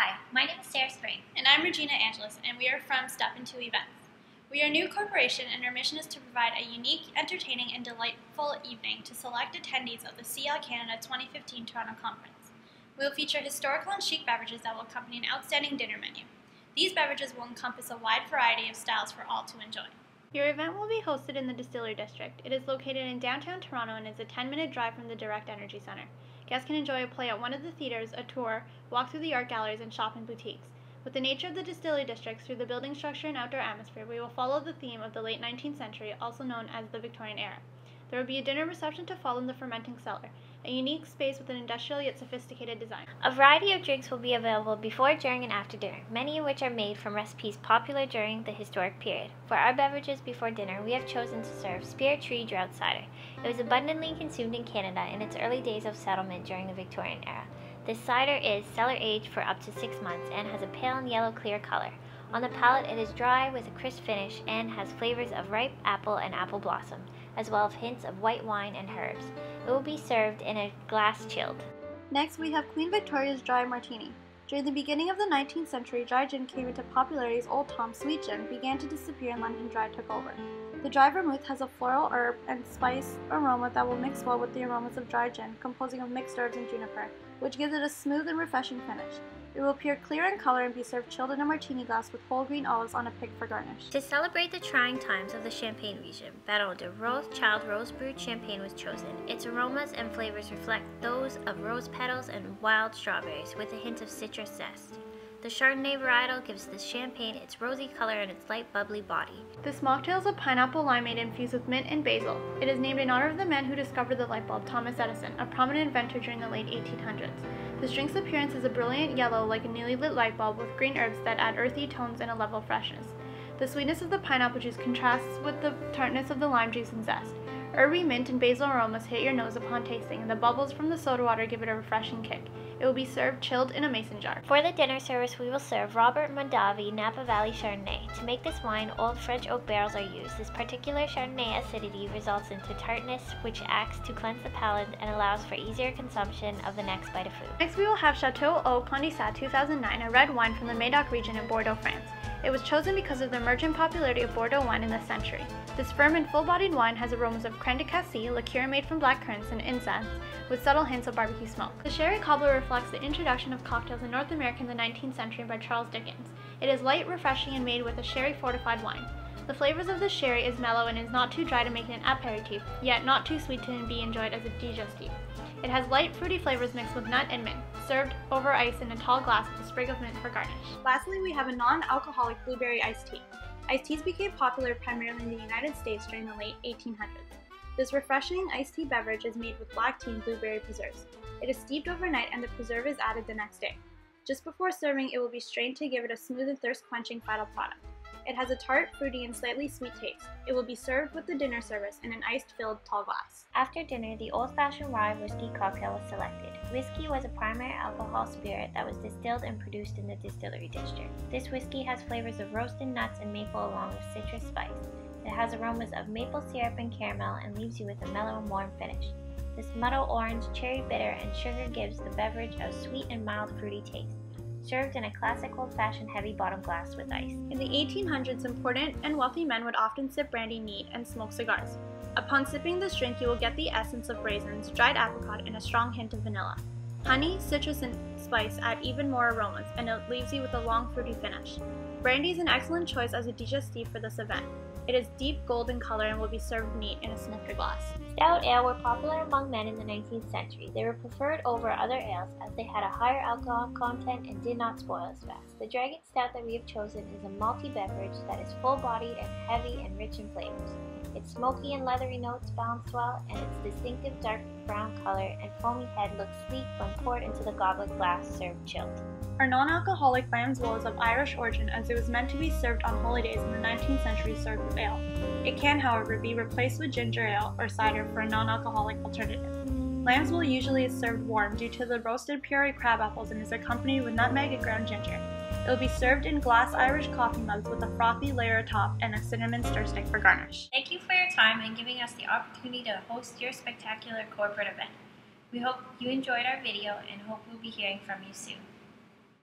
Hi, my name is Sarah Spring. And I'm Regeena, and we are from Step Into Events. We are a new corporation, and our mission is to provide a unique, entertaining, and delightful evening to select attendees of the CL Canada 2015 Toronto Conference. We will feature historical and chic beverages that will accompany an outstanding dinner menu. These beverages will encompass a wide variety of styles for all to enjoy. Your event will be hosted in the Distillery District. It is located in downtown Toronto and is a 10-minute drive from the Direct Energy Centre. Guests can enjoy a play at one of the theaters, a tour, walk through the art galleries, and shop in boutiques. With the nature of the Distillery District through the building structure and outdoor atmosphere, we will follow the theme of the late 19th century, also known as the Victorian era. There will be a dinner reception to follow in the fermenting cellar, a unique space with an industrial yet sophisticated design. A variety of drinks will be available before, during, and after dinner, many of which are made from recipes popular during the historic period. For our beverages before dinner, we have chosen to serve Spirit Tree Drought Cider. It was abundantly consumed in Canada in its early days of settlement during the Victorian era. This cider is cellar-aged for up to 6 months and has a pale and yellow clear color. On the palate, it is dry with a crisp finish and has flavors of ripe apple and apple blossom, as well as hints of white wine and herbs. It will be served in a glass chilled. Next, we have Queen Victoria's Dry Martini. During the beginning of the 19th century, dry gin came into popularity as Old Tom Sweet Gin began to disappear and London Dry took over. The dry vermouth has a floral herb and spice aroma that will mix well with the aromas of dry gin, composing of mixed herbs and juniper, which gives it a smooth and refreshing finish. It will appear clear in color and be served chilled in a martini glass with whole green olives on a pig for garnish. To celebrate the trying times of the Champagne region, Baron de Rothschild rose brewed champagne was chosen. Its aromas and flavors reflect those of rose petals and wild strawberries with a hint of citrus zest. The Chardonnay varietal gives the champagne its rosy color and its light bubbly body. This mocktail is a pineapple limeade infused with mint and basil. It is named in honor of the man who discovered the light bulb, Thomas Edison, a prominent inventor during the late 1800s. This drink's appearance is a brilliant yellow like a newly lit light bulb with green herbs that add earthy tones and a level freshness. The sweetness of the pineapple juice contrasts with the tartness of the lime juice and zest. Herby, mint, and basil aromas hit your nose upon tasting, and the bubbles from the soda water give it a refreshing kick. It will be served chilled in a mason jar. For the dinner service, we will serve Robert Mondavi Napa Valley Chardonnay. To make this wine, old French oak barrels are used. This particular Chardonnay acidity results into tartness, which acts to cleanse the palate and allows for easier consumption of the next bite of food. Next, we will have Chateau Eau Condensat 2009, a red wine from the Médoc region in Bordeaux, France. It was chosen because of the emergent popularity of Bordeaux wine in this century. This firm and full-bodied wine has aromas of crème de cassis, liqueur made from black currants, and incense, with subtle hints of barbecue smoke. The sherry cobbler reflects the introduction of cocktails in North America in the 19th century by Charles Dickens. It is light, refreshing, and made with a sherry-fortified wine. The flavors of the sherry is mellow and is not too dry to make it an aperitif, yet not too sweet to be enjoyed as a digestif. It has light, fruity flavors mixed with nut and mint, served over ice in a tall glass with a sprig of mint for garnish. Lastly, we have a non-alcoholic blueberry iced tea. Iced teas became popular primarily in the United States during the late 1800s. This refreshing iced tea beverage is made with black tea and blueberry preserves. It is steeped overnight and the preserve is added the next day. Just before serving, it will be strained to give it a smooth and thirst-quenching final product. It has a tart, fruity, and slightly sweet taste. It will be served with the dinner service in an iced-filled tall glass. After dinner, the old-fashioned rye whiskey cocktail was selected. Whiskey was a primary alcohol spirit that was distilled and produced in the Distillery District. This whiskey has flavors of roasted nuts and maple along with citrus spice. It has aromas of maple syrup and caramel and leaves you with a mellow and warm finish. This muddle orange, cherry bitter, and sugar gives the beverage a sweet and mild fruity taste. Served in a classic old-fashioned heavy bottom glass with ice. In the 1800s, important and wealthy men would often sip brandy neat and smoke cigars. Upon sipping this drink, you will get the essence of raisins, dried apricot, and a strong hint of vanilla. Honey, citrus, and spice add even more aromas, and it leaves you with a long fruity finish. Brandy is an excellent choice as a digestif for this event. It is deep gold in color and will be served neat in a snifter glass. Stout ale were popular among men in the 19th century. They were preferred over other ales as they had a higher alcohol content and did not spoil as fast. The Dragon Stout that we have chosen is a malty beverage that is full-bodied and heavy and rich in flavors. Its smoky and leathery notes balance well, and its distinctive dark brown color and foamy head looks sleek when poured into the goblet glass served chilled. Our non-alcoholic Lamb's Wool is of Irish origin as it was meant to be served on holy days in the 19th century served with ale. It can, however, be replaced with ginger ale or cider for a non-alcoholic alternative. Lamb's Wool usually is served warm due to the roasted puree crab apples and is accompanied with nutmeg and ground ginger. It will be served in glass Irish coffee mugs with a frothy layer atop and a cinnamon stir stick for garnish. Thank you for your time and giving us the opportunity to host your spectacular corporate event. We hope you enjoyed our video and hope we'll be hearing from you soon.